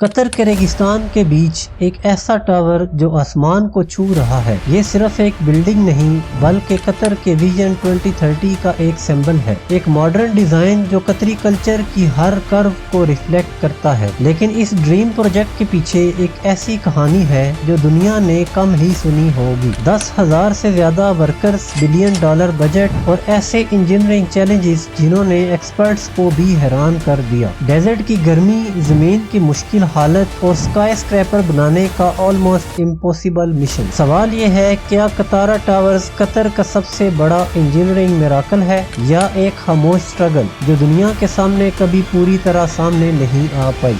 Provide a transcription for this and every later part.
قطر کے ریگستان کے بیچ ایک ایسا ٹاور جو آسمان کو چھو رہا ہے، یہ صرف ایک بلڈنگ نہیں بلکہ قطر کے ویژن 2030 کا ایک سمبل ہے، ایک ماڈرن ڈیزائن جو قطری کلچر کی ہر کرو کو ریفلیکٹ کرتا ہے۔ لیکن اس ڈریم پروجیکٹ کے پیچھے ایک ایسی کہانی ہے جو دنیا نے کم ہی سنی ہوگی۔ 10,000 سے زیادہ ورکرز، $1 بلین بجٹ اور ایسے انجینئرنگ چیلنجز جنہوں نے ایکسپرٹس کو بھی حیران کر دیا۔ ڈیزرٹ کی گرمی، زمین کی مشکل حالت اور سکائی اسکریپر بنانے کا آلموسٹ امپوسیبل مشن۔ سوال یہ ہے، کیا کتارا ٹاورز قطر کا سب سے بڑا انجینئرنگ میراکل ہے یا ایک خاموش سٹرگل جو دنیا کے سامنے کبھی پوری طرح سامنے نہیں آ پائی؟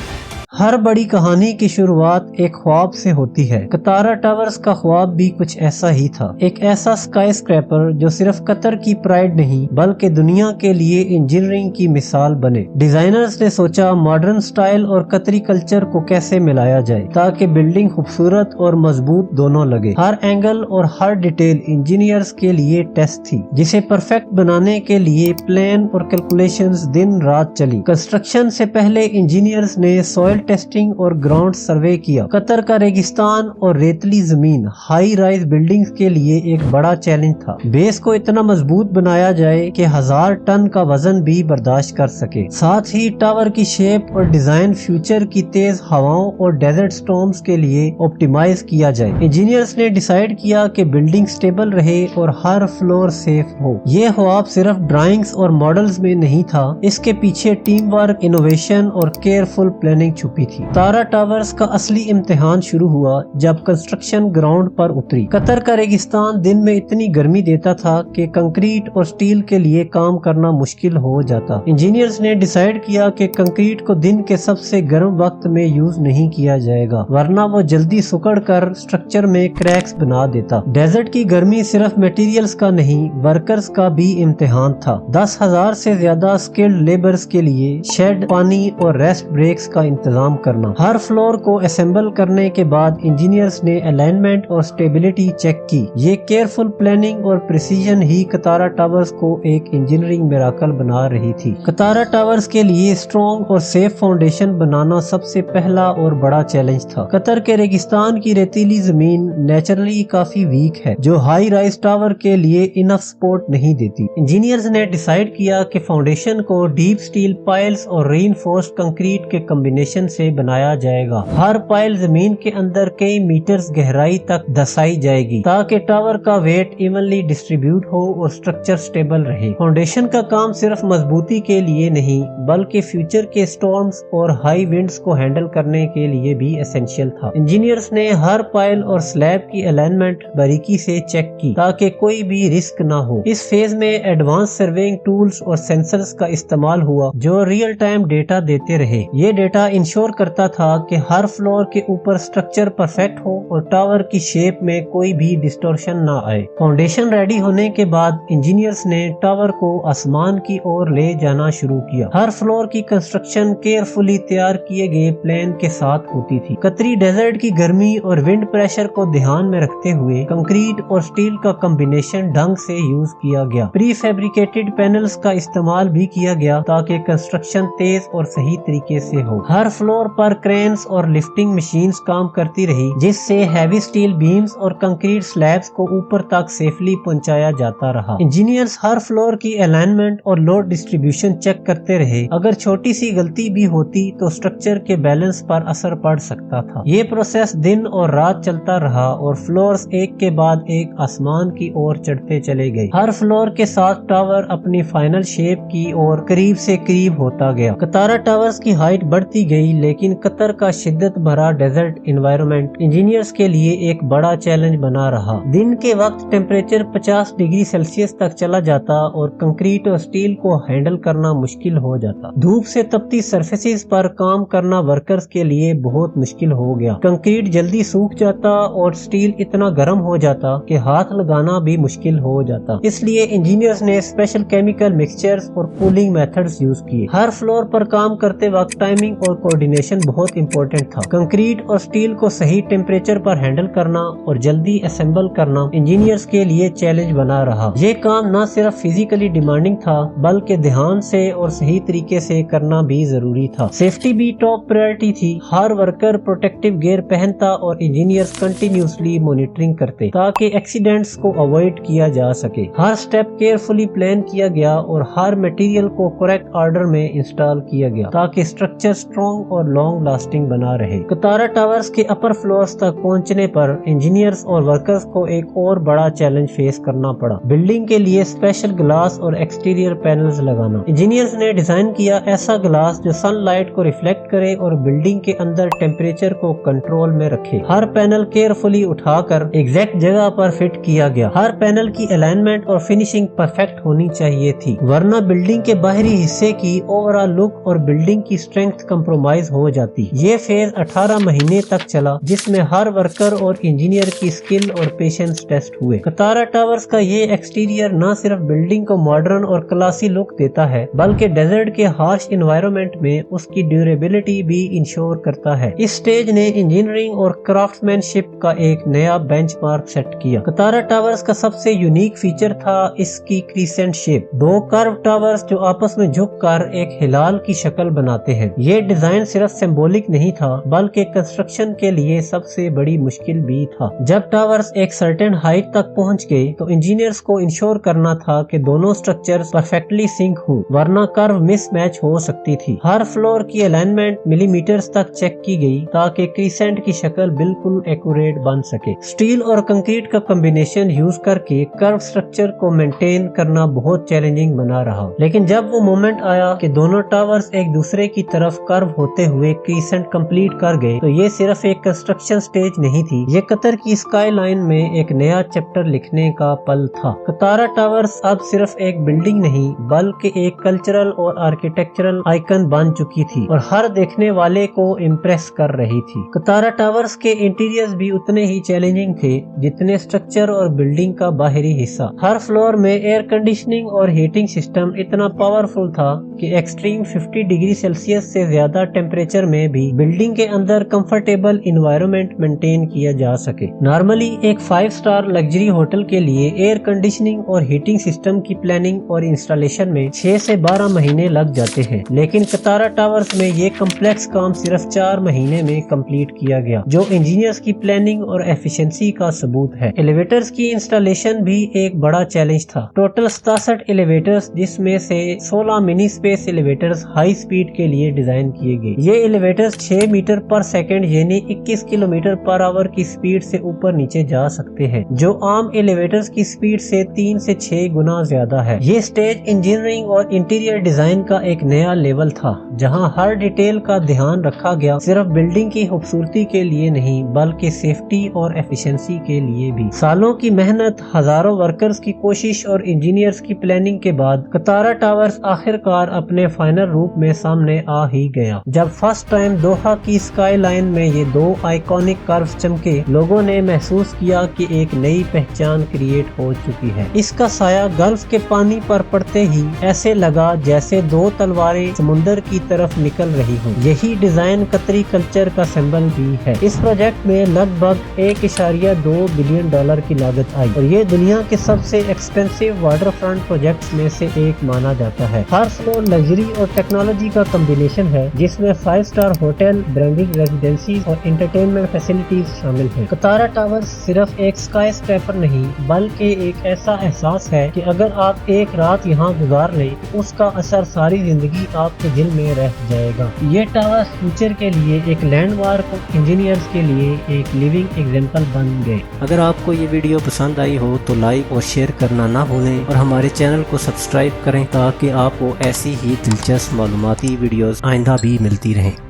ہر بڑی کہانی کی شروعات ایک خواب سے ہوتی ہے۔ کتارا ٹاورز کا خواب بھی کچھ ایسا ہی تھا، ایک ایسا سکائی اسکریپر جو صرف قطر کی پرائڈ نہیں بلکہ دنیا کے لیے انجینئرنگ کی مثال بنے۔ ڈیزائنرز نے سوچا ماڈرن سٹائل اور قطری کلچر کو کیسے ملایا جائے تاکہ بلڈنگ خوبصورت اور مضبوط دونوں لگے۔ ہر اینگل اور ہر ڈیٹیل انجینئرز کے لیے ٹیسٹ تھی، جسے پرفیکٹ بنانے کے لیے پلان اور کیلکولیشنز دن رات چلی۔ کنسٹرکشن سے پہلے انجینئرز نے سوئل ٹیسٹنگ اور گراؤنڈ سروے کیا۔ قطر کا ریگستان اور ریتلی زمین ہائی رائز بلڈنگز کے لیے ایک بڑا چیلنج تھا۔ بیس کو اتنا مضبوط بنایا جائے کہ 1000 ٹن کا وزن بھی برداشت کر سکے، ساتھ ہی ٹاور کی شیپ اور ڈیزائن فیوچر کی تیز ہواؤں اور ڈیزرٹ سٹارمز کے لیے آپٹیمائز کیا جائے۔ انجینئرز نے ڈیسائیڈ کیا کہ بلڈنگ سٹیبل رہے اور ہر فلور سیف ہو۔ یہ خواب صرف ڈرائنگز اور ماڈلز میں نہیں تھا، اس کے پیچھے ٹیم ورک، انوویشن اور کیئرفل پلاننگ چھپی تھی۔ کتارا ٹاورز کا اصلی امتحان شروع ہوا جب کنسٹرکشن گراؤنڈ پر اتری۔ قطر کا ریگستان دن میں اتنی گرمی دیتا تھا کہ کنکریٹ اور سٹیل کے لیے کام کرنا مشکل ہو جاتا۔ انجینئرز نے ڈیسائیڈ کیا کہ کنکریٹ کو دن کے سب سے گرم وقت میں یوز نہیں کیا جائے گا، ورنہ وہ جلدی سکڑ کر سٹرکچر میں کریکس بنا دیتا۔ ڈیزرٹ کی گرمی صرف میٹیریلز کا نہیں، ورکرز کا بھی امتحان تھا۔ 10,000 سے زیادہ سکلڈ لیبرز کے لیے شیڈ، پانی اور ریسٹ بریکس کا انتظام کرنا۔ ہر فلور کو اسمبل کرنے کے بعد انجینئرز نے الائنمنٹ اور سٹیبلٹی چیک کی۔ یہ کیئرفل پلاننگ اور پریسیژن ہی کتارا ٹاورز کو ایک انجینئرنگ میراکل بنا رہی تھی۔ کتارا ٹاورز کے لیے اسٹرانگ اور سیف فاؤنڈیشن بنانا سب سے پہلا اور بڑا چیلنج تھا۔ قطر کے ریگستان کی ریتیلی زمین نیچرلی کافی ویک ہے، جو ہائی رائز ٹاور کے لیے انف سپورٹ نہیں دیتی۔ انجینئرز نے ڈیسائیڈ کیا کہ فاؤنڈیشن کو ڈیپ سٹیل پائلز اور ری انفورسڈ کنکریٹ کے کمبینیشن سے بنایا جائے گا۔ ہر پائل زمین کے اندر کئی میٹرز گہرائی تک دسائی جائے گی تاکہ ٹاور کا ویٹ ایونلی ڈسٹریبیوٹ ہو اور سٹرکچر سٹیبل رہے۔ فاؤنڈیشن کا کام صرف مضبوطی کے لیے نہیں بلکہ فیوچر کے سٹارمز اور ہائی ونڈز کو ہینڈل کرنے کے لیے بھی اسینشیل تھا۔ انجینئرز نے ہر پائل اور سلیب کی الائنمنٹ باریکی سے چیک کی تاکہ کوئی بھی رسک نہ ہو۔ اس فیز میں ایڈوانس سرویئنگ ٹولز اور سینسرز کا استعمال ہوا جو ریئل ٹائم ڈیٹا دیتے رہے۔ یہ ڈیٹا انشور کرتا تھا کہ ہر فلور کے اوپر سٹرکچر پرفیکٹ ہو اور ٹاور کی شیپ میں کوئی بھی ڈسٹورشن نہ آئے۔ فاؤنڈیشن ریڈی ہونے کے بعد انجینئرز نے ٹاور کو آسمان کی اور لے جانا شروع کیا۔ ہر فلور کی کنسٹرکشن کیئرفلی تیار کیے گئے پلان کے ساتھ ہوتی تھی۔ قطری ڈیزرٹ کی گرمی اور ونڈ پریشر کو دھیان میں رکھتے ہوئے کنکریٹ اور سٹیل کا کمبینیشن ڈھنگ سے یوز کیا گیا۔ پری فیبریکیٹڈ پینلز کا استعمال بھی کیا گیا تاکہ کنسٹرکشن تیز اور صحیح طریقے سے ہو۔ ہر فلور پر کرینز اور لفٹنگ مشینز کام کرتی رہی جس سے ہیوی سٹیل بیمز اور کنکریٹ سلیبز کو اوپر تک سیفلی پہنچایا جاتا رہا۔ انجینئرز ہر فلور کی الائنمنٹ اور لوڈ ڈسٹریبیوشن چیک کرتے رہے، اگر چھوٹی سی غلطی بھی ہوتی تو سٹرکچر کے بیلنس پر اثر پڑ سکتا تھا۔ یہ پروسیس دن اور رات چلتا رہا اور فلورز ایک کے بعد ایک آسمان کی اور چڑھتے چلے گئے۔ ہر فلور کے ساتھ ٹاور اپنی فائنل شیپ کی اور قریب سے قریب ہوتا گیا۔ کتارا ٹاورز کی ہائٹ بڑھتی گئی لیکن قطر کا شدت بھرا ڈیزرٹ انوائرمنٹ انجینئرز کے لیے ایک بڑا چیلنج بنا رہا۔ دن کے وقت ٹیمپریچر 50 ڈگری سیلسیس تک چلا جاتا اور کنکریٹ اور سٹیل کو ہینڈل کرنا مشکل ہو جاتا۔ دھوپ سے تپتی سرفیسز پر کام کرنا ورکرز کے لیے بہت مشکل ہو گیا۔ کنکریٹ جلدی سوکھ جاتا اور سٹیل اتنا گرم ہو جاتا کہ ہاتھ لگانا بھی مشکل ہو جاتا۔ اس لیے انجینئرز نے اسپیشل کیمیکل مکسچرز اور کولنگ میتھڈز یوز کیے۔ ہر فلور پر کام کرتے وقت ٹائمنگ اور کوآرڈینیشن कोऑर्डिनेशन बहुत इंपॉर्टेंट था। कंक्रीट और स्टील को सही टेम्परेचर पर हैंडल करना और जल्दी असेंबल करना इंजीनियर्स के लिए चैलेंज बना रहा। ये काम न सिर्फ फिजिकली डिमांडिंग था बल्कि ध्यान से और सही तरीके से करना भी जरूरी था। सेफ्टी भी टॉप प्रायोरिटी थी। हर वर्कर प्रोटेक्टिव गियर पहनता और इंजीनियर्स कंटिन्यूसली मॉनिटरिंग करते ताकि एक्सीडेंट्स को अवॉइड किया जा सके। हर स्टेप केयरफुली प्लान किया गया और हर मटेरियल को करेक्ट ऑर्डर में इंस्टॉल किया गया ताकि स्ट्रक्चर स्ट्रॉन्ग और लॉन्ग लास्टिंग बना रहे। कतारा टावर्स के अपर फ्लोर्स तक पहुंचने पर इंजीनियर्स और वर्कर्स को एक और बड़ा चैलेंज फेस करना पड़ा। बिल्डिंग के लिए स्पेशल ग्लास और एक्सटीरियर पैनल्स लगाना। इंजीनियर्स ने डिजाइन किया ऐसा ग्लास जो सनलाइट को रिफ्लेक्ट करे और बिल्डिंग के अंदर टेम्परेचर को कंट्रोल में रखे। हर पैनल केयरफुली उठाकर एग्जैक्ट जगह पर फिट किया गया। हर पैनल की अलाइनमेंट और फिनिशिंग परफेक्ट होनी चाहिए थी, वरना बिल्डिंग के बाहरी हिस्से की ओवरऑल लुक और बिल्डिंग की स्ट्रेंथ कंप्रोमाइज हो जाती। ये फेज 18 महीने तक चला, जिसमें हर वर्कर और इंजीनियर की स्किल और पेशेंस टेस्ट हुए। कतारा टावर्स का ये एक्सटीरियर न सिर्फ बिल्डिंग को मॉडर्न और क्लासी लुक देता है बल्कि डेजर्ट के हार्श एनवायरनमेंट में उसकी ड्यूरेबिलिटी भी इंश्योर करता है। इस स्टेज ने इंजीनियरिंग और क्राफ्ट्समैनशिप का एक नया बेंचमार्क सेट किया। कतारा टावर्स का सबसे यूनिक फीचर था इसकी क्रीसेंट शेप। दो कर्व टावर्स जो आपस में झुककर एक हिलाल की शक्ल बनाते हैं। ये डिजाइन सिर्फ सिंबॉलिक नहीं था बल्कि कंस्ट्रक्शन के लिए सबसे बड़ी मुश्किल भी था। जब टावर्स एक सर्टेन हाइट तक पहुंच गए तो इंजीनियर्स को इंश्योर करना था कि दोनों स्ट्रक्चर्स परफेक्टली सिंक हो, वरना कर्व मिसमैच हो सकती थी। हर फ्लोर की अलाइनमेंट मिलीमीटर्स तक चेक की गई ताकि क्रीसेंट की शक्ल बिल्कुल एक्यूरेट बन सके। स्टील और कंक्रीट का कॉम्बिनेशन यूज करके कर्व स्ट्रक्चर को मेंटेन करना बहुत चैलेंजिंग बना रहा। लेकिन जब वो मोमेंट आया कि दोनों टावर्स एक दूसरे की तरफ कर्व होते हुए क्रीसेंट कंप्लीट कर गए, तो ये सिर्फ एक कंस्ट्रक्शन स्टेज नहीं थी, ये कतर की स्काई लाइन में एक नया चैप्टर लिखने का पल था। कतारा टावर्स अब सिर्फ एक बिल्डिंग नहीं बल्कि एक कल्चरल और आर्किटेक्चरल आइकन बन चुकी थी और हर देखने वाले को इम्प्रेस कर रही थी। कतारा टावर्स के इंटीरियर्स भी उतने ही चैलेंजिंग थे जितने स्ट्रक्चर और बिल्डिंग का बाहरी हिस्सा। हर फ्लोर में एयर कंडीशनिंग और हीटिंग सिस्टम इतना पावरफुल था कि एक्सट्रीम 50 डिग्री सेल्सियस से ज्यादा टेम्परेचर में भी बिल्डिंग के अंदर कंफर्टेबल एनवायरनमेंट मेंटेन किया जा सके। नॉर्मली एक 5 स्टार लग्जरी होटल के लिए एयर कंडीशनिंग और हीटिंग सिस्टम की प्लानिंग और इंस्टॉलेशन में 6 से 12 महीने लग जाते हैं, लेकिन कतारा टावर्स में ये कम्प्लेक्स काम सिर्फ 4 महीने में कंप्लीट किया गया, जो इंजीनियर्स की प्लानिंग और एफिशिएंसी का सबूत है। एलिवेटर्स की इंस्टॉलेशन भी एक बड़ा चैलेंज था। टोटल 67 एलिवेटर्स, जिसमें से 16 mini space elevators high speed के लिए डिजाइन किए गए। ये एलिवेटर्स 6 मीटर पर सेकंड यानी 21 किलोमीटर पर आवर की स्पीड से ऊपर नीचे जा सकते हैं, जो आम एलिवेटर्स की स्पीड से 3 से 6 गुना ज्यादा है। ये स्टेज इंजीनियरिंग और इंटीरियर डिजाइन का एक नया लेवल था, जहां हर डिटेल का ध्यान रखा गया, सिर्फ बिल्डिंग की खूबसूरती के लिए नहीं बल्कि सेफ्टी और एफिशिएंसी के लिए भी। सालों की मेहनत, हजारों वर्कर्स की कोशिश और इंजीनियर्स की प्लानिंग के बाद कतारा टावर्स आखिरकार अपने फाइनल रूप में सामने आ ही गया। जब फर्स्ट टाइम दोहा की स्काई लाइन में ये दो आइकॉनिक कर्व्स चमके, लोगों ने महसूस किया कि एक नई पहचान क्रिएट हो चुकी है। इसका साया गल्फ के पानी पर पड़ते ही ऐसे लगा जैसे दो तलवारें समुंदर की तरफ निकल रही हो। यही डिजाइन कतरी कल्चर का सिंबल भी है। इस प्रोजेक्ट में लगभग $1.2 बिलियन की लागत आई और ये दुनिया के सबसे एक्सपेंसिव वाटर फ्रंट प्रोजेक्ट्स में से एक माना जाता है। हर फ्लोर लग्जरी और टेक्नोलॉजी का कॉम्बिनेशन है, जिसमें 5 स्टार होटल, ब्रांडेड रेजिडेंसी और एंटरटेनमेंट फैसिलिटीज शामिल है। कतारा टावर्स सिर्फ एक स्काई स्क्रैपर नहीं बल्कि एक ऐसा एहसास है कि अगर आप एक रात यहाँ गुजार लें, उसका असर सारी जिंदगी आपके दिल में रह जाएगा। ये टावर्स फ्यूचर के लिए एक लैंडमार्क और इंजीनियर्स के लिए एक लिविंग एग्जांपल बन गए। अगर आपको ये वीडियो पसंद आई हो तो लाइक और शेयर करना ना भूलें और हमारे चैनल को सब्सक्राइब करें ताकि आपको ऐसी ही दिलचस्प मालूमाती वीडियोस आइंदा भी मिलती रहें।